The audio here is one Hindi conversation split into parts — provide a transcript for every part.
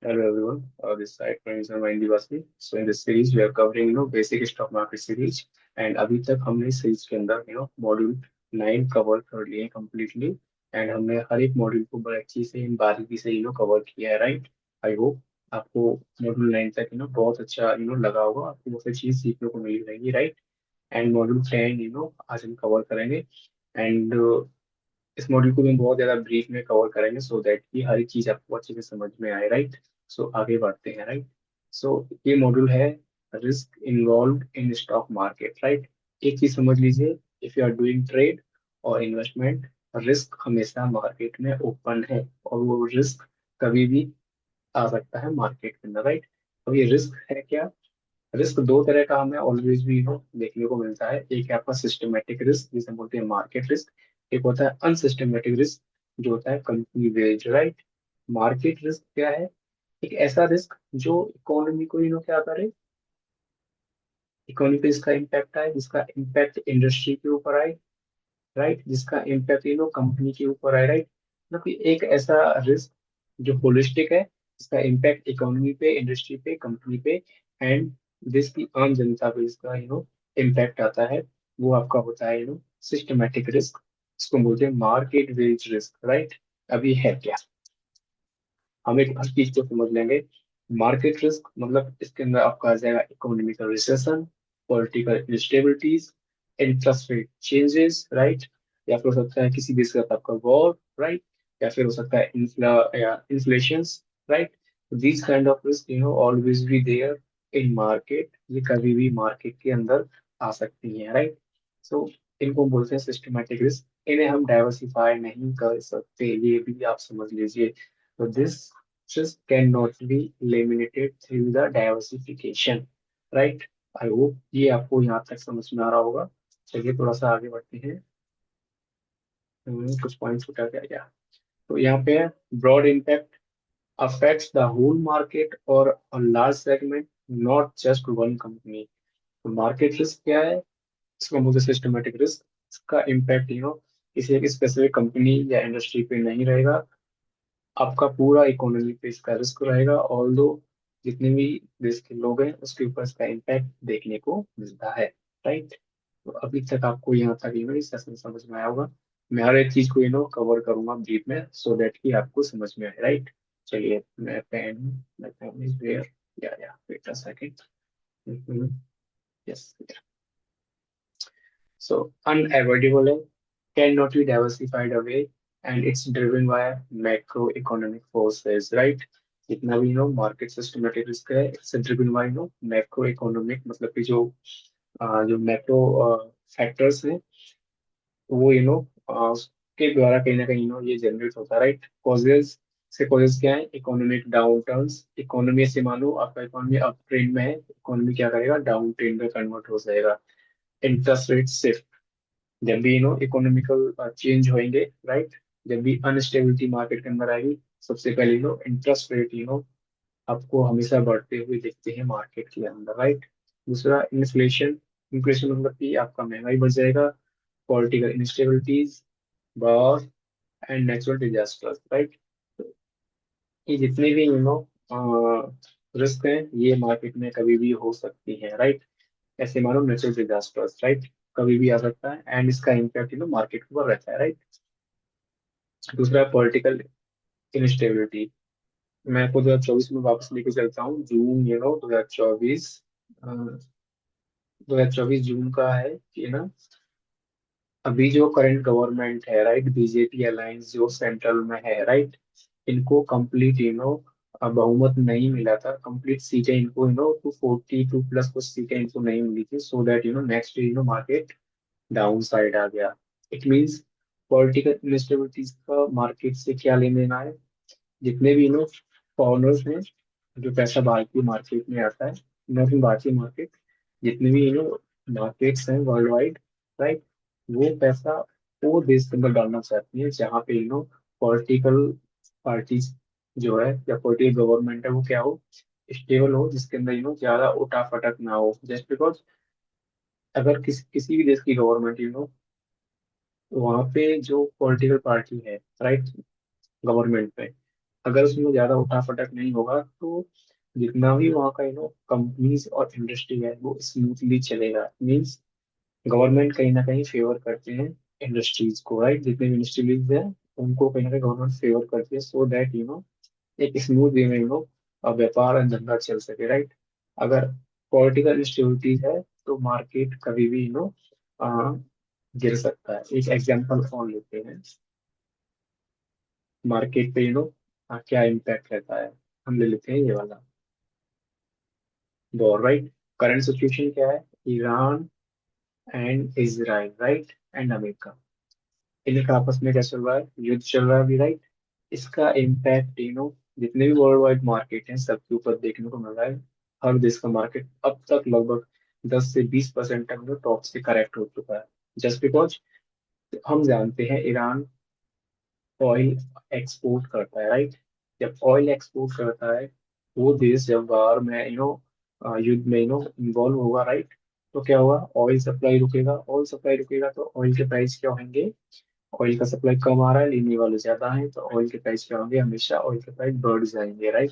Hello everyone, this side friends are Mindy Vasni. So in this series we are covering basic stock market series and अभी तक हमने सीरीज के अंदर मॉड्यूल 9 कवर कर लिए completely and हमने हर एक मॉड्यूल को बड़ी अच्छी से इन बारीकी से कवर किया है राइट। आई होप आपको मॉड्यूल 9 तक बहुत अच्छा लगा होगा, आपको बहुत सी चीज सीखने को मिली रहेगी राइट। एंड मॉड्यूल 10 आज हम कवर करेंगे एंड इस मॉड्यूल को हम बहुत ज्यादा ब्रीफ में कवर करेंगे सो दैट कि हर एक चीज आपको अच्छे से समझ में आए राइट। सो आगे बढ़ते हैं राइट। सो ये मॉड्यूल है risk involve in stock market right. एक चीज समझ लीजिए, if you are doing trade और इन्वेस्टमेंट, रिस्क हमेशा मार्केट में ओपन है और वो रिस्क कभी भी आ सकता है मार्केट के अंदर राइट। अब ये रिस्क है क्या? रिस्क दो तरह का हमें ऑलवेज भी देखने को मिलता है। एक है आपका सिस्टमेटिक रिस्क जिसे बोलते हैं मार्केट रिस्क। एक होता है अनसिस्टमेटिक रिस्क जो होता है company based right. Market risk क्या है? एक ऐसा रिस्क जो इकोनॉमी को क्या करे, इकोनॉमी पे इसका इम्पैक्ट आए, जिसका इम्पैक्ट इंडस्ट्री के ऊपर आए राइट, जिसका इम्पैक्ट कंपनी के ऊपर आए राइट। मतलब कि एक ऐसा रिस्क जो होलिस्टिक है, जिसका इम्पैक्ट इकोनॉमी पे, इंडस्ट्री पे, कंपनी पे एंड देश की आम जनता पे इसका इम्पैक्ट आता है, वो आपका होता है सिस्टमेटिक रिस्क। इसको बोलते हैं मार्केट बेस्ड रिस्क राइट। अभी है क्या, हम एक हर चीज को समझ लेंगे। मार्केट रिस्क मतलब इसके अंदर आपका आ जाएगा economical recession, political instabilities, interest rate changes right, या फिर हो सकता है किसी देश के साथ आपका वॉर राइट, या फिर हो सकता है inflation right. These kind of risk always be there in market, ये कभी भी मार्केट के अंदर आ सकती है राइट। सो इनको बोलते हैं सिस्टमैटिक रिस्क। इन्हें हम डाइवर्सिफाई नहीं कर सकते, ये भी आप समझ लीजिए। तो this just cannot be eliminated through the diversification right। I hope ये आपको यहाँ तक समझ में आ रहा होगा। चलिए थोड़ा सा आगे बढ़ते हैं। कुछ पॉइंट्स उठा के गया। तो यहाँ पे है broad impact affects the whole market or a large segment, not just one company। तो मार्केट रिस्क क्या है? इसको हम बोलते हैं सिस्टमेटिक रिस्क। इसका इम्पैक्ट किसी एक स्पेसिफिक कंपनी या इंडस्ट्री पे नहीं रहेगा, आपका पूरा इकोनॉमी पे इसका रिस्क रहेगा। ऑल दो जितने भी देश के लोग हैं उसके ऊपर इसका इम्पैक्ट देखने को मिलता है राइट। तो अभी तक आपको यहाँ तक इस सेशन समझ में आया होगा। मैं हर एक चीज को कवर करूंगा ब्रीफ में सो दैट कि आपको समझ में आए राइट। चलिए मैं पेन इज वेयर, या wait a second. Yes, so unavoidable है, cannot be diversified away and it's driven by macroeconomic forces right। जितना भी मार्केट सिस्टमेटिक रिस्क है it's driven by macro economic, मतलब कि जो मैक्रो फैक्टर्स हैं वो के द्वारा कहीं ना कहीं ये जनरेट होता है राइट। कॉजेज से कॉजेज क्या है? इकोनॉमिक डाउन टर्न्स, इकोनॉमी से मानो आपका इकोनॉमी अप ट्रेंड में है, इकोनॉमी क्या करेगा? डाउन ट्रेंड में कन्वर्ट हो जाएगा। इंटरेस्ट रेट शिफ्ट, जब भी इकोनॉमिकल चेंज होंगे राइट, जब भी अनस्टेबिलिटी मार्केट के अंदर आएगी, सबसे पहले इंटरेस्ट रेट आपको हमेशा बढ़ते हुए दिखते हैं मार्केट के अंदर राइट। दूसरा इन्फ्लेशन, इन्फ्लेशन मतलब कि आपका महंगाई बढ़ जाएगा। Political instabilities, war and natural disasters right. ये जितने भी रिस्क हैं ये मार्केट में कभी भी हो सकती है राइट। ऐसे मानो नेचुरल डिजास्टर्स राइट, कभी भी आ सकता है एंड इसका इम्पैक्ट मार्केट के ऊपर रहता है राइट। दूसरा है पॉलिटिकल इंस्टेबिलिटी। मैं आपको 2024 में वापस लेके चलता हूँ, जून 2024, 2024 जून का है कि अभी जो करंट गवर्नमेंट है राइट, बीजेपी अलायंस जो सेंट्रल में है राइट, इनको कंप्लीट बहुमत नहीं मिला था, कंप्लीट सीटें इनको 242 प्लस कुछ सीटें इनको नहीं मिली थी, so that next market down side आ गया। इट मीन्स पॉलिटिकल इंस्टेबिलिटीज का मार्केट से क्या लेने देना है? जितने भी फॉरेनर्स हैं, जो पैसा भारतीय मार्केट में आता है, नॉट इन भारतीय मार्केट, जितने भी मार्केट्स हैं वर्ल्ड वाइड राइट, वो पैसा वो देश के अंदर डालना चाहती है जहाँ पे पॉलिटिकल पार्टीज जो है या पॉलिटिकल गवर्नमेंट है वो क्या हो? स्टेबल हो, जिसके अंदर ज्यादा उठा फटक ना हो। जस्ट बिकॉज अगर किसी भी देश की गवर्नमेंट वहाँ पे जो पॉलिटिकल पार्टी है राइट, गवर्नमेंट में, अगर उसमें ज्यादा उठापटक नहीं होगा तो जितना भी वहाँ का कंपनीज और इंडस्ट्री है वो स्मूथली चलेगा। मीन्स गवर्नमेंट कहीं ना कहीं फेवर करते हैं इंडस्ट्रीज को, राइट। जितने भी इंडस्ट्रीज हैं उनको कहीं ना कहीं गवर्नमेंट फेवर करती है, सो दैट एक स्मूथ वे में व्यापार और धंधा चल सके, राइट। अगर पॉलिटिकल इंस्टेबिलिटीज है तो मार्केट कभी भी गिर सकता है। एक एग्जांपल और लेते हैं, मार्केट पे क्या इम्पैक्ट रहता है। हम ले लेते हैं ये वाला वॉर, राइट। करंट सिचुएशन क्या है, Iran and Israel, right, and America, इनका आपस में क्या चल रहा है, युद्ध चल रहा है अभी, राइट। इसका इम्पैक्ट जितने भी वर्ल्ड वाइड मार्केट हैं सबके ऊपर देखने को मिल रहा है। हर देश का मार्केट अब तक लगभग 10 से 20% तक टॉप से करेक्ट हो चुका है। जस्ट बिकॉज हम जानते हैं ईरान ऑयल एक्सपोर्ट करता है, राइट। जब ऑयल एक्सपोर्ट करता है वो देश जब बाहर में युद्ध में इन्वॉल्व होगा, राइट, तो क्या होगा, ऑयल सप्लाई रुकेगा। ऑयल सप्लाई रुकेगा तो ऑयल के प्राइस क्या होंगे, ऑयल का सप्लाई कम आ रहा है, लेने वाले ज्यादा हैं, तो ऑयल के प्राइस क्या होंगे, हमेशा ऑयल के प्राइस बढ़ जाएंगे, राइट।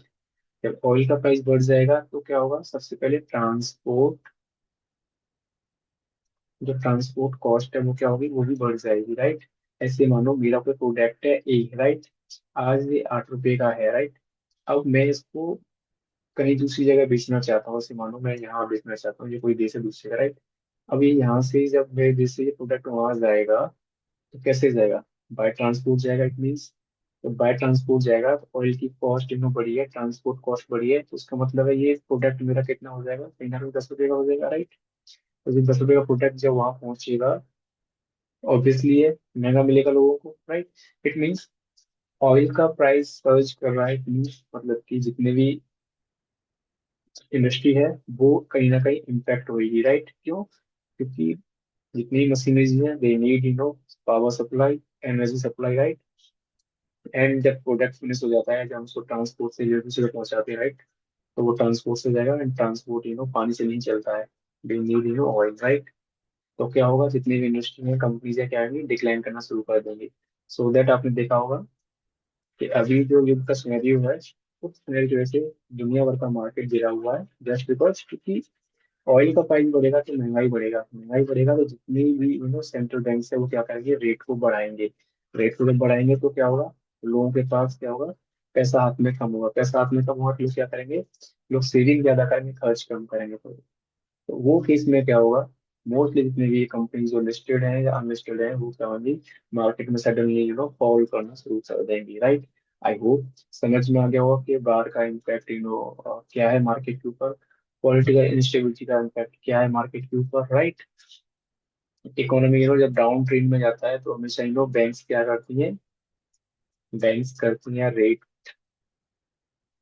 जब ऑयल का प्राइस बढ़ जाएगा तो क्या होगा, सबसे पहले ट्रांसपोर्ट, जो ट्रांसपोर्ट कॉस्ट है वो क्या होगी, वो भी बढ़ जाएगी, राइट। ऐसे मानो मेरा कोई प्रोडक्ट है एक, राइट, आज ये 8 रुपए का है, राइट। अब मैं इसको कहीं दूसरी जगह बेचना चाहता हूँ, जैसे मानो मैं यहाँ बेचना चाहता हूँ, ये कोई देश है दूसरे का, राइट। अब ये यहाँ से जब मेरे देश से ये प्रोडक्ट वहां जाएगा तो कैसे जाएगा, बाय ट्रांसपोर्ट जाएगा। इट मीन्स तो बाय ट्रांसपोर्ट जाएगा तो ऑयल की कॉस्ट बढ़ी है, ट्रांसपोर्ट कॉस्ट बढ़ी है, तो उसका मतलब है ये प्रोडक्ट मेरा कितना हो जाएगा, कहीं ना कहीं 10 रुपए का हो जाएगा, राइट। तो ये 10 रुपए का प्रोडक्ट जब वहां पहुंचेगा, ऑब्वियसली ये महंगा मिलेगा लोगों को, राइट। इट मीन्स ऑयल का प्राइस सर्च कर रहा है। इट मीन्स मतलब कि जितने भी इंडस्ट्री है वो कहीं ना कहीं इम्पैक्ट होगी, राइट। क्यों, क्योंकि जितनी मशीनरी है they need power supply, energy supply, right. And जब प्रोडक्ट फिनिश हो जाता है, जब हम उसको ट्रांसपोर्ट से दूसरी जगह पहुंचाते हैं, राइट, तो वो ट्रांसपोर्ट से जाएगा, एंड ट्रांसपोर्ट पानी से नहीं चलता है, दे नीड ऑयल, राइट। तो क्या होगा, जितनी भी इंडस्ट्री में कंपनीज है क्या आएंगी, डिक्लाइन करना शुरू कर देंगी। सो दैट आपने देखा होगा कि अभी जो युद्ध का सिनेरियो है उस सिनेरियो की वजह से दुनिया भर का मार्केट गिरा हुआ है, जस्ट बिकॉज क्योंकि ऑयल का प्राइस बढ़ेगा तो महंगाई बढ़ेगा, महंगाई बढ़ेगा तो जितनी भी सेंट्रल बैंक है वो क्या करेंगे, रेट को बढ़ाएंगे। रेट को जब बढ़ाएंगे तो क्या होगा, लोगों के पास क्या होगा, पैसा हाथ में कम होगा। पैसा हाथ में कम होगा तो लोग क्या करेंगे, लोग सेविंग ज्यादा करेंगे, खर्च कम करेंगे। तो वो केस में क्या होगा, मोस्टली जितनी भी कंपनी जो लिस्टेड है या अनलिस्टेड है वो क्या होंगी, मार्केट में सडनली फॉल करना शुरू कर देंगी, राइट। आई होप समझ में आ गया होगा कि बाहर का इम्पैक्ट क्या है मार्केट के ऊपर, पॉलिटिकल इंस्टेबिलिटी का इम्पैक्ट क्या है मार्केट के ऊपर, राइट। इकोनॉमी जब डाउन ट्रेंड में जाता है तो हमेशा बैंक्स क्या करती हैं, बैंक्स करती हैं रेट,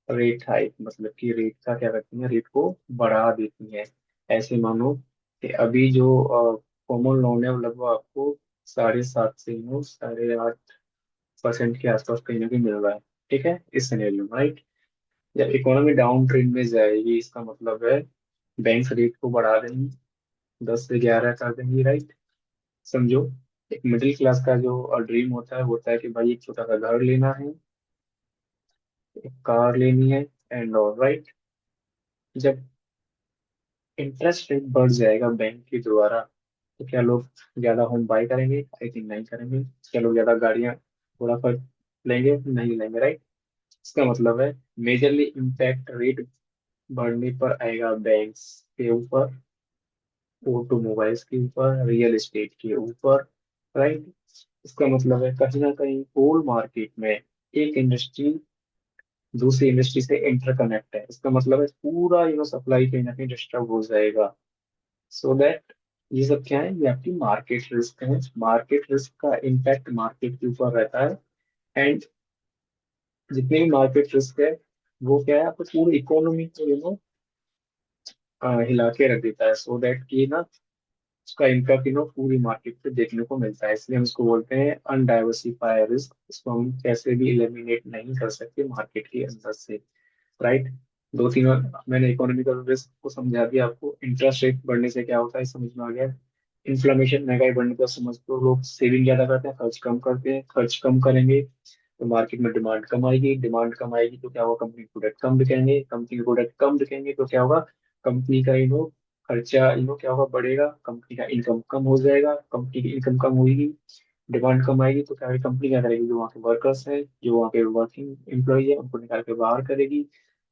रेट हाइक, मतलब कि रेट का क्या करती हैं, रेट को बढ़ा देती हैं। ऐसे मानो कि अभी जो कॉमन लोन है वो लगभग आपको 7.5 से 8.5% के आसपास कहीं ना कहीं मिल रहा है, ठीक है, इस सिनेरियो में, राइट। जब इकोनॉमी डाउन ट्रेंड में जाएगी इसका मतलब है बैंक रेट को बढ़ा देंगी, 10 से 11 कर देंगी, राइट। समझो, एक मिडिल क्लास का जो ड्रीम होता है कि भाई एक छोटा सा घर लेना है, एक कार लेनी है, एंड ऑल, राइट। जब इंटरेस्ट रेट बढ़ जाएगा बैंक के द्वारा तो क्या लोग ज्यादा होम बाय करेंगे, आई थिंक नहीं करेंगे। क्या लोग ज्यादा गाड़ियां थोड़ा पर लेंगे, नहीं लेंगे, राइट। इसका मतलब है मेजरली इम्पैक्ट रेट बढ़ने पर आएगा बैंक्स के ऊपर, ऑटोमोबाइल्स के ऊपर, रियल एस्टेट के ऊपर, राइट। इसका मतलब है कहीं ना कहीं होल मार्केट में एक इंडस्ट्री दूसरी इंडस्ट्री से इंटरकनेक्ट है। इसका मतलब है पूरा सप्लाई कहीं ना कहीं डिस्टर्ब हो जाएगा। सो दैट ये सब क्या है, ये आपकी मार्केट रिस्क है। मार्केट रिस्क का इम्पैक्ट मार्केट के ऊपर रहता है, एंड जितने भी मार्केट रिस्क है वो क्या है, आपको पूरी इकोनॉमी को हिला के रख देता है। सो दैट कि उसका इम्पैक्ट पूरी मार्केट पे देखने को मिलता है। इसलिए हम इसको बोलते हैं अनडाइवर्सिफाई रिस्क। इसको हम कैसे भी एलिमिनेट नहीं कर सकते मार्केट के अंदर से, राइट। 2 3 मैंने इकोनॉमिकल रिस्क को समझा दिया आपको। इंटरेस्ट रेट बढ़ने से क्या होता है समझ में आ गया। इन्फ्लेमेशन, महंगाई बढ़ने का समझ तो लोग सेविंग ज्यादा करते हैं, खर्च कम करते हैं, खर्च कम करेंगे तो मार्केट में डिमांड कम आएगी, डिमांड कम आएगी तो क्या होगा, कंपनी प्रोडक्ट कम बिकेंगे, कंपनी के प्रोडक्ट कम बिकेंगे तो क्या होगा, कंपनी का खर्चा क्या होगा, बढ़ेगा, कंपनी का इनकम कम हो जाएगा, कंपनी की इनकम कम होगी, डिमांड कम आएगी तो क्या है, कंपनी क्या करेगी, जो वहाँ के वर्कर्स हैं, जो वहाँ के वर्किंग एम्प्लॉई है, उनको निकाल के बाहर करेगी।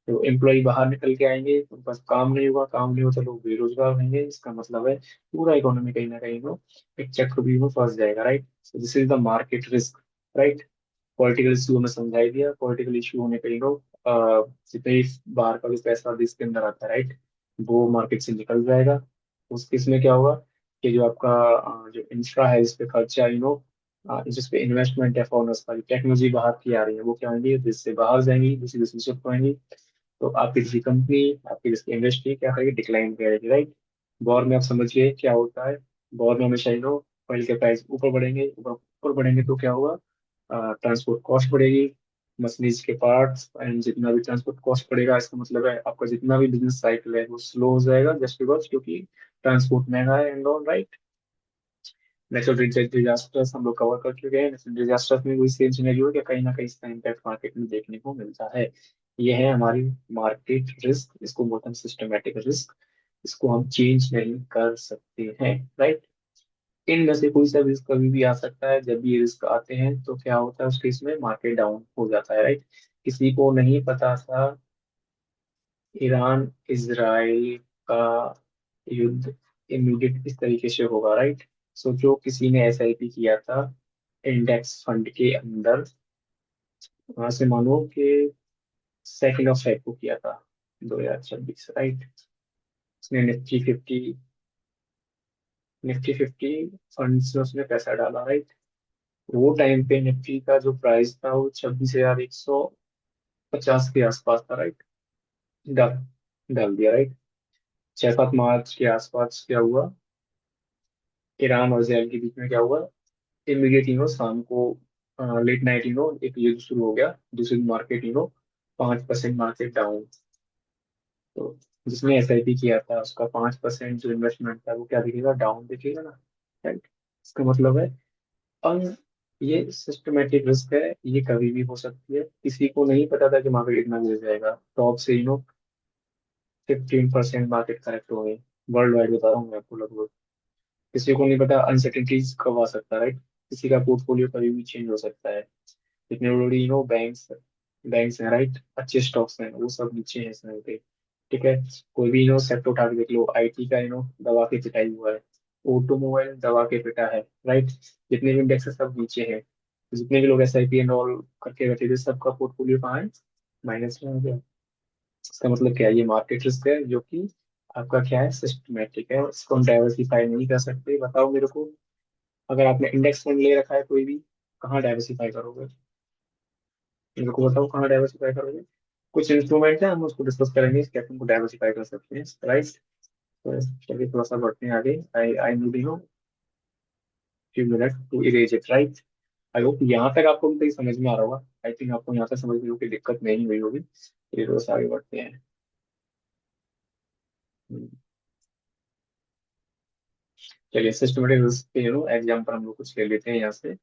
तो एम्प्लॉय बाहर निकल के आएंगे तो उनके पास काम नहीं होगा, काम नहीं होगा तो लोग बेरोजगार रहेंगे, इसका मतलब है पूरा इकोनॉमी कहीं ना कहीं एक चक्रव्यूह में फंस जाएगा, right. So this is the market risk, right. Political issue हमें समझाई दिया, पॉलिटिकल इशू होने पे जितने भी बाहर का भी पैसा देश के अंदर आता है, राइट, वो मार्केट से निकल जाएगा। उस केस में क्या होगा कि जो आपका जो इंफ्रा है, इस पे खर्चा जिस पे इन्वेस्टमेंट है फॉरनर्स का, टेक्नोलॉजी बाहर की आ रही है, वो क्या होंगी, देश से बाहर जाएंगी, दूसरी देश में शिफ्ट होंगी। तो आपकी किसी कंपनी, आपकी किसी इंडस्ट्री क्या करेगी, डिक्लाइन करेगी, राइट। वॉर में आप समझिए क्या होता है, वॉर में हमेशा ऑयल के प्राइस ऊपर बढ़ेंगे, ऊपर ऊपर बढ़ेंगे तो क्या होगा, ट्रांसपोर्ट कॉस्ट बढ़ेगी, मशीनरीज के पार्ट्स एंड जितना भी ट्रांसपोर्ट कॉस्ट बढ़ेगा, इसका मतलब है आपका जितना भी बिजनेस साइकिल है वो स्लो हो जाएगा, जस्ट बिकॉज क्योंकि ट्रांसपोर्ट महंगा है and all, right. Natural disasters हम लोग कवर कर चुके हैं, नेचुरल डिजास्टर्स में वही सेम सिनेरियो है कि कहीं ना कहीं इसका इम्पैक्ट मार्केट में देखने को मिलता है। ये है हमारी मार्केट रिस्क, इसको बोलते हैं सिस्टमेटिक रिस्क, इसको हम चेंज नहीं कर सकते हैं, राइट। इनमें से कोई सा रिस्क कभी भी आ सकता है, जब भी ये रिस्क आते हैं तो क्या होता है, उस केस में मार्केट डाउन हो जाता है, राइट। किसी को नहीं पता था ईरान इजराइल का युद्ध इमीडिएट इस तरीके से होगा, राइट। सोचो किसी ने एसआईपी किया था इंडेक्स फंड के अंदर, वहां से मानो कि 2 ऑफ फेब को किया था 2026, राइट। उसने निफ्टी 50 फंड्स में उसने पैसा डाला, राइट। वो टाइम पे निफ्टी का जो प्राइस था वो 26,150 के आसपास था, राइट। डाल डाल दिया, राइट। 6-7 मार्च के आसपास क्या हुआ, ईरान और इसराइल के बीच में क्या हुआ, इमीडिएट शाम को लेट नाइट एक युद्ध शुरू हो गया, दूसरी मार्केट 5% मार्केट डाउन। तो जिसने एसआईपी किया था उसका 5% जो इन्वेस्टमेंट था वो क्या दिखेगा, डाउन दिखेगा ना, राइट। इसका मतलब है अन ये सिस्टमेटिक रिस्क है, ये कभी भी हो सकती है, किसी को नहीं पता था कि मार्केट इतना गिर जाएगा, टॉप से 15% मार्केट करेक्ट हो गई, वर्ल्ड वाइड बता रहा हूँ मैं आपको लगभग। किसी को नहीं पता अनसर्टेनिटीज कब आ सकता है, राइट। किसी का पोर्टफोलियो कभी भी चेंज हो सकता है। जितने बड़ी बैंक्स बैंक्स हैं, राइट, अच्छे स्टॉक्स हैं, वो सब नीचे हैं इस समय पे, ठीक है। कोई भी सेक्टर उठा के देख लो, आईटी का दबा के पिटाई हुआ है, ऑटोमोबाइल दबा के पिटा है, राइट। जितने भी इंडेक्स है सब नीचे हैं, जितने भी लोग एसआईपी एंड ऑल करके बैठे थे सबका पोर्टफोलियो कहाँ है, माइनस में हो गया। इसका मतलब क्या है, ये मार्केट रिस्क है जो कि आपका क्या है, सिस्टमेटिक है, इसको हम डाइवर्सिफाई नहीं कर सकते। बताओ मेरे को, अगर आपने इंडेक्स फंड ले रखा है कोई भी, कहाँ डाइवर्सिफाई करोगे, मेरे को बताओ कहाँ डाइवर्सिफाई करोगे। कुछ इंस्ट्रूमेंट है, हम उसको डिस्कस करेंगे कैसे उनको डाइवर्सिफाई कर सकते हैं, राइट। तो चलिए थोड़ा सा बढ़ते हैं आगे, I I need few minute to erase it, right. I hope यहाँ तक आपको भी समझ में आ रहा होगा, आई थिंक आपको यहाँ तक समझ में कोई दिक्कत नहीं हुई होगी। चलिए थोड़ा सा आगे बढ़ते हैं। हम्म, चलिए सिस्टमेटिक रिस्क के एग्जाम्पल हम लोग कुछ ले लेते हैं यहाँ से।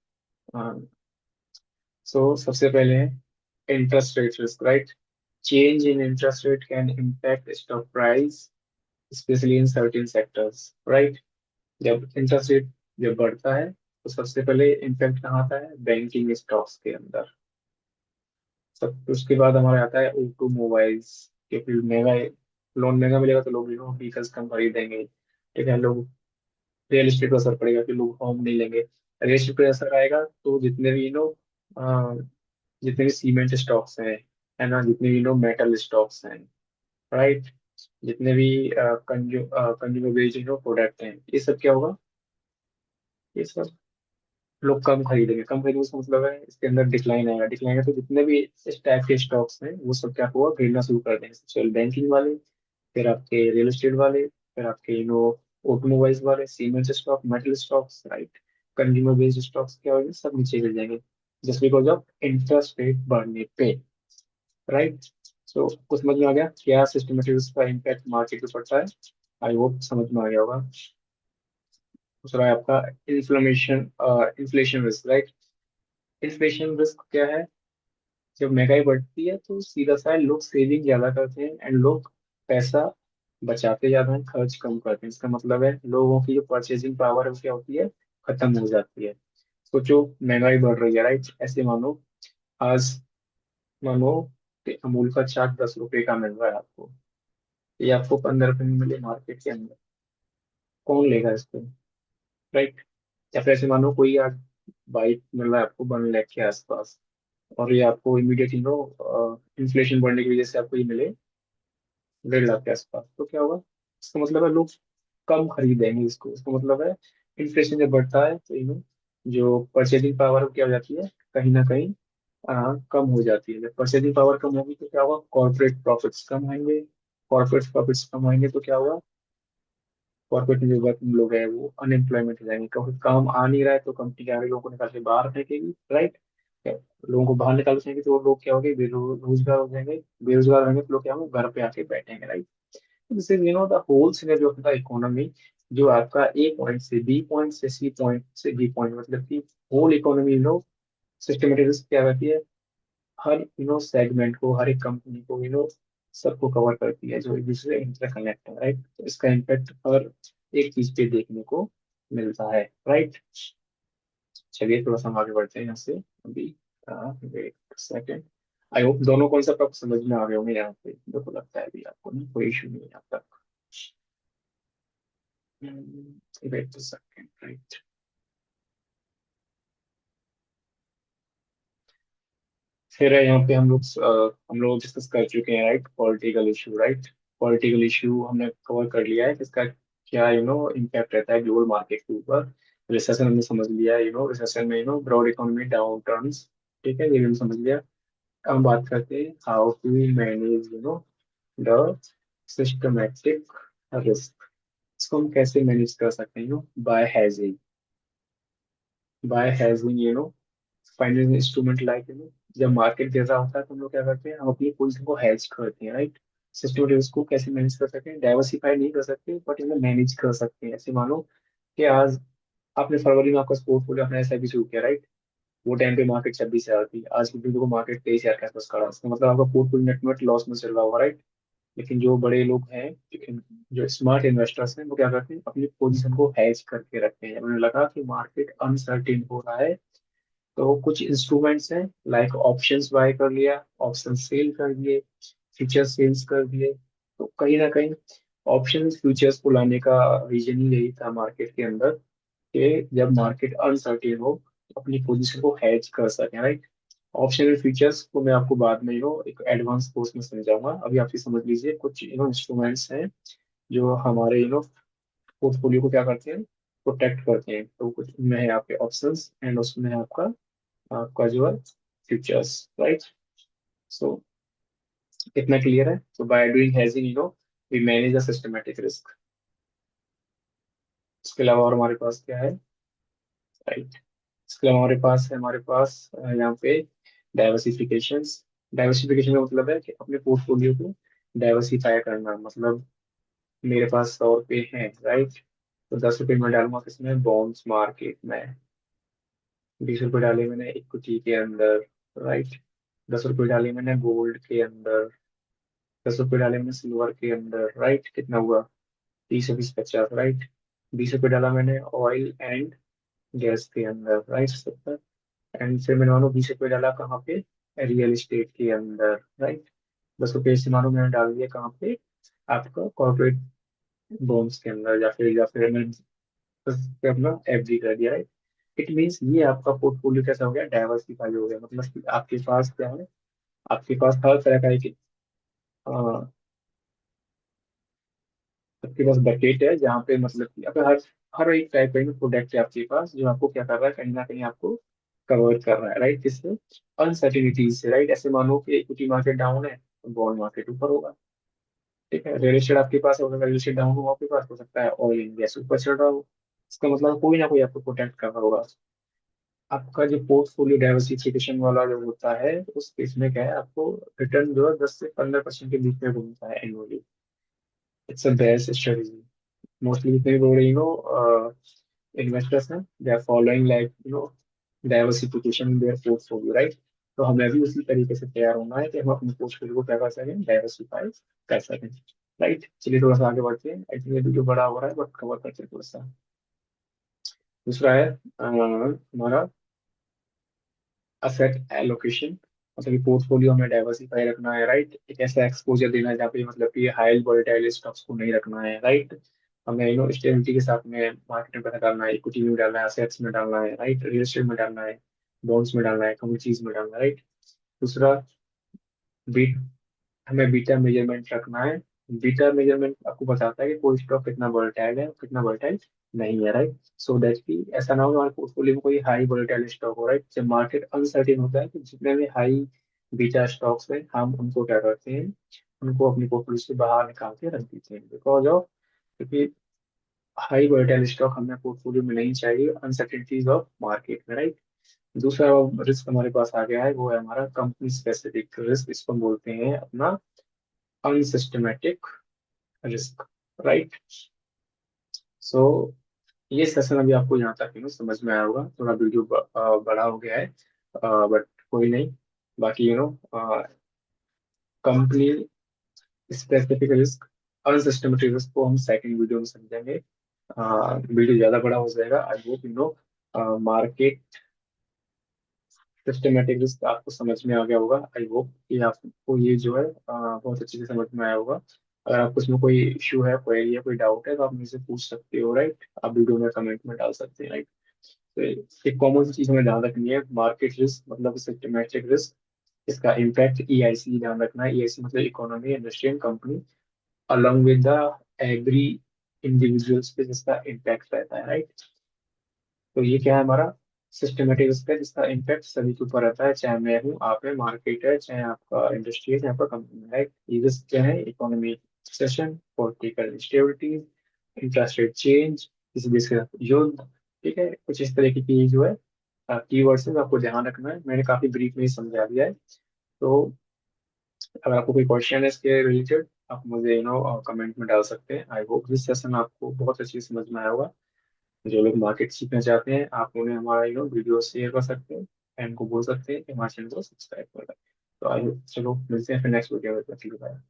सो सबसे पहले है interest rate risk, right. Change in interest rate can impact stock price specially in certain sectors, right. जब इंटरेस्ट रेट जब बढ़ता है तो सबसे पहले इम्पैक्ट कहाँ आता है, बैंकिंग स्टॉक्स के अंदर। सब उसके बाद हमारा आता है ऑटोमोबाइल्स, क्योंकि महंगा लोन महंगा मिलेगा तो लोग व्हीकल्स कम खरीदेंगे, ठीक है। लोग रियल एस्टेट पर असर पड़ेगा कि लोग होम नहीं लेंगे, रियल एस्टेट पर असर आएगा तो जितने भी जितने भी सीमेंट स्टॉक्स हैं, है ना, जितने भी मेटल स्टॉक्स हैं, राइट, जितने भी कंज्यूमर बेस्ड प्रोडक्ट हैं, ये सब क्या होगा, ये सब लोग कम खरीदेंगे, कम खरीदेंगे उसका मतलब है इसके अंदर डिक्लाइन आएगा, डिक्लाइन है तो जितने भी इस टाइप के स्टॉक्स हैं वो सब क्या होगा, गिरना शुरू कर देंगे, सबसे बैंकिंग वाले, फिर आपके रियल एस्टेट वाले, फिर आपके ऑटोमोबाइल्स वाले, cement stock, metal stocks, right. Consumer based stocks क्या होंगे, सब नीचे गिर जाएंगे just because of interest rate बढ़ने पे, राइट। सो कुछ समझ में आ गया क्या सिस्टमेटिक का इम्पैक्ट मार्केट पे पड़ता है, आई होप समझ में आ गया होगा। दूसरा है आपका inflammation inflation risk, right. Inflation risk क्या है? जब महंगाई बढ़ती है तो सीधा सा है, लोग सेविंग ज्यादा करते हैं एंड लोग पैसा बचाते ज्यादा हैं, खर्च कम करते हैं। इसका मतलब है लोगों की जो परचेजिंग पावर है वो क्या होती है, खत्म हो जाती है। सोचो महंगाई बढ़ रही है, राइट? ऐसे मानो आज, मानो कि अमूल का चाट 10 रुपए का मिल रहा है आपको, ये आपको 15 रुपए में मिले मार्केट के अंदर, कौन लेगा इसको, राइट? या फिर ऐसे मानो कोई आज बाइक मिल रहा है आपको 1 लाख के आसपास, और ये आपको इमीडिएट इन्फ्लेशन बढ़ने की वजह से आपको ये मिले 1.5 लाख के आसपास, तो क्या होगा? इसका मतलब है लोग कम खरीदेंगे इसको। इसका मतलब है इन्फ्लेशन जब बढ़ता है तो जो परचेजिंग पावर क्या हो जाती है, कहीं ना कहीं कम हो जाती है। जब परचेजिंग पावर कम होगी तो क्या होगा? कॉर्पोरेट प्रॉफिट्स कम होंगे। कॉर्पोरेट प्रॉफिट्स कम होंगे तो क्या होगा? कॉर्पोरेट में जो वर्किंग लोग हैं वो अनएम्प्लॉयमेंट हो जाएंगे, क्योंकि काम आ नहीं रहा है तो कंपनी क्या करेगी, लोगों को निकाल के बाहर फेंकेगी, राइट? लोगों को बाहर निकाल फेंकेंगे तो वो लोग क्या होंगे, बेरोजगार हो जाएंगे। बेरोजगार होंगे तो लोग क्या होंगे, घर पे आके बैठेंगे, right? This is the whole scenario of the economy. जो आपका ए पॉइंट से बी पॉइंट से सी पॉइंट से डी पॉइंट, मतलब कि होल इकोनॉमी सिस्टमेटिक क्या रहती है, हर सेगमेंट को, हर एक कंपनी को सबको कवर करती है, जो एक दूसरे इंटरकनेक्ट है, राइट? तो इसका इम्पैक्ट हर एक चीज पे देखने को मिलता है, राइट? चलिए थोड़ा सा हम आगे बढ़ते हैं यहाँ से अभी। Wait second. आई होप दोनों कॉन्सेप्ट आपको समझ में आ गए होंगे यहाँ पे, मेरे को लगता है अभी आपको ना कोई इशू नहीं है यहाँ तक। Wait second, right? फिर है यहाँ पे हम लोग डिस्कस कर चुके हैं, right? Political issue, right? Political issue हमने कवर कर लिया है, इसका क्या इम्पैक्ट रहता है ग्लोबल मार्केट के ऊपर। रिसेशन हमने समझ लिया है, रिसेशन में ब्रॉड इकोनॉमी डाउन टर्न्स, ठीक है, ये भी हमने समझ लिया। अब हम बात करते हैं how to manage the systematic risk. इसको हम कैसे मैनेज कर सकते हैं? By hedging. By hedging financial instrument like जब मार्केट गिर रहा होता है तो हम लोग क्या करते हैं, हम अपनी पोजीशन को हेज करते हैं, राइट? सिस्टम रिस्क को कैसे मैनेज कर सकते हैं? डाइवर्सिफाई नहीं कर सकते बट इन्हें मैनेज कर सकते हैं। ऐसे मानो कि आज आपने फरवरी में आपका पोर्टफोलियो अपना एसआईपी शुरू किया, राइट? वो टाइम पे मार्केट 26 हजार थी, आज के दिन को मार्केट 23 हजार के आसपास खड़ा है। इसका मतलब आपका पोर्टफोलियो नेटवर्क लॉस में चल रहा होगा, राइट? लेकिन जो बड़े लोग हैं, जो स्मार्ट इन्वेस्टर्स हैं, वो क्या करते हैं, अपनी पोजीशन को हेज करके रखते हैं। उन्हें लगा कि मार्केट अनसर्टेन हो रहा है तो कुछ इंस्ट्रूमेंट्स हैं, लाइक ऑप्शंस बाय कर लिया, ऑप्शन सेल कर दिए, फ्यूचर सेल्स कर दिए। तो कहीं ना कहीं ऑप्शन फ्यूचर्स को लाने का रीजन ही यही था मार्केट के अंदर, कि जब मार्केट अनसर्टेन हो तो अपनी पोजीशन को हेज कर सकें, राइट? ऑप्शन फीचर्स को मैं आपको बाद में एक एडवांस कोर्स में समझाऊंगा। अभी आप ये समझ लीजिए कुछ इंस्ट्रूमेंट्स हैं जो हमारे पोर्टफोलियो को क्या करते हैं, प्रोटेक्ट करते हैं। तो कुछ उनमें है आपके ऑप्शंस एंड उसमें है आपका जो है फ्यूचर्स, राइट? सो कितना क्लियर है? तो by doing hedging we manage the systematic risk. इसके अलावा और हमारे पास क्या है, राइट? इसके अलावा हमारे पास यहाँ पे डाइवर्सिफिकेशन। डाइवर्सिफिकेशन का मतलब है कि अपने पोर्टफोलियो को डाइवर्सिफाई करना। मतलब मेरे पास 100 रुपये हैं, राइट? तो 10 रुपये में डालूंगा किसमें, बॉन्ड्स मार्केट में। 20 रुपये डाले मैंने इक्विटी के अंदर, राइट? 10 रुपये डाले मैंने गोल्ड के अंदर। 10 रुपये डाले मैंने सिल्वर के अंदर, राइट? कितना हुआ, 30 20 50, राइट? 20 रुपये डाला मैंने ऑयल एंड गैस के अंदर, राइट? 70। एंड फिर मैंने मानो 20 रुपये डाला कहाँ पे, रियल एस्टेट के अंदर, राइट? 10 रुपये से मानो मैंने डाल दिया कहाँ पे, आपका कॉर्पोरेट बॉन्ड्स के अंदर, या फिर मैंने अपना एफडी कर दिया, राइट? इट मीन्स ये आपका पोर्टफोलियो कैसा हो गया, डाइवर्सिफाई हो गया। मतलब कि आपके पास क्या है, आपके पास हर तरह का एक आपके पास बकेट है, जहाँ पे मतलब कि अब हर हर एक टाइप का प्रोडक्ट है आपके पास, जो आपको क्या कर रहा है, कहीं ना कहीं आपको कवर कर रहा है, राइट? किससे, अनसर्टिनिटीज से, राइट? ऐसे मानो कि इक्विटी मार्केट डाउन है तो बॉन्ड मार्केट ऊपर होगा, ठीक है? रियल एस्टेट आपके पास होगा, रियल एस्टेट डाउन हुआ आपके पास, हो सकता है ऑयल एंड गैस ऊपर चढ़ रहा हो। इसका मतलब कोई ना कोई आपको प्रोटेक्ट कर रहा होगा। आपका जो पोर्टफोलियो डाइवर्सिफिकेशन वाला जो होता है, उस केस में क्या है, आपको रिटर्न जो है 10 से 15% के बीच में घूमता है annually. It's a best strategy. Mostly जितने भी लोग इन्वेस्टर्स हैं, they are following like diversification in their portfolio, right. तो हमें भी उसी तरीके से तैयार होना है कि हम अपने पोर्टफोलियो को क्या कर सकें, डाइवर्सिफाई कर सकें। राइट, चलिए थोड़ा सा आगे बढ़ते हैं। आई थिंक ये वीडियो बड़ा हो रहा है बट कवर करते हैं थोड़ा सा। दूसरा है हमारा असेट एलोकेशन। मतलब कि पोर्टफोलियो हमें डाइवर्सिफाई रखना है, राइट। एक ऐसा एक्सपोजर देना है जहाँ पे मतलब कि हाई वोलेटाइल स्टॉक्स को नहीं रखना है, राइट। हमें स्टेबिलिटी के साथ में मार्केट में पैसा डालना है, इक्विटी में डालना है, असेट्स में डालना है, राइट, रियल एस्टेट में डालना है, बॉन्ड्स में डालना है, कमोडिटीज में डालना है, राइट। दूसरा, बीट हमें बीटा मेजरमेंट रखना है। बीटा मेजरमेंट आपको बताता है कि कोई स्टॉक कितना वोलेटाइल है, कितना वोलेटाइल नहीं है, राइट। सो दैट कि ऐसा ना हो हमारे पोर्टफोलियो में कोई हाई वोलेटाइल स्टॉक हो, राइट। जब मार्केट अनसर्टेन होता है तो जितने भी हाई बीटा स्टॉक्स हैं हम उनको क्या करते हैं, उनको अपनी पोर्टफोलियो से बाहर निकाल के रख देते हैं, बिकॉज ऑफ, क्योंकि हाई वोलेटाइल स्टॉक हमें पोर्टफोलियो में नहीं चाहिए अनसर्टेनिटीज ऑफ मार्केट में, राइट। दूसरा रिस्क हमारे पास आ गया है, वो है हमारा कंपनी स्पेसिफिक रिस्क। इसको हम बोलते हैं अपना अनसिस्टमेटिक रिस्क, राइट। सो ये सेशन अभी आपको यहाँ तक समझ में आया होगा। थोड़ा वीडियो बड़ा हो गया है बट कोई नहीं। बाकी company specific risk, unsystematic risk को हम सेकंड वीडियो में समझेंगे। वीडियो ज्यादा बड़ा हो जाएगा। I hope market systematic risk आपको समझ में आ गया होगा। आई होप कि आपको ये जो है बहुत अच्छे से समझ में आया होगा। अगर आपको इसमें कोई इश्यू है, क्वेरी है, कोई डाउट है तो आप मुझसे पूछ सकते हो, राइट। आप वीडियो में कमेंट में डाल सकते हैं, राइट। तो एक कॉमन सी चीज हमें ध्यान रखनी है, मार्केट रिस्क मतलब सिस्टमेटिक रिस्क। इसका इम्पैक्ट ईआईसी ध्यान रखना है। ईआईसी मतलब economy, industry and company, along with the every individuals पे जिसका इम्पैक्ट रहता है, राइट। तो ये क्या है हमारा सिस्टमेटिक रिस्क है जिसका इम्पैक्ट सभी के ऊपर रहता है, चाहे मैं हूँ, आप है, मार्केट है, चाहे आपका इंडस्ट्री है, चाहे आपका कंपनी है, राइट। ये रिस्क क्या है, economic recession, political instability, interest rate change, किसी देश के साथ युद्ध। ठीक है, कुछ इस तरीके की जो है कीवर्ड्स है आपको ध्यान रखना है। मैंने काफी ब्रीफ में ही समझा दिया है। तो अगर आपको कोई क्वेश्चन है इसके रिलेटेड आप मुझे कमेंट में डाल सकते हैं। आई होप दिस सेशन आपको बहुत अच्छी समझ में आया होगा। जो लोग मार्केट सीखना चाहते हैं आप उन्हें हमारा वीडियो शेयर कर सकते हैं एंड को बोल सकते हैं कि हमारे चैनल को सब्सक्राइब कर लें। तो आइए चलो मिलते हैं फिर नेक्स्ट वीडियो में। बाय।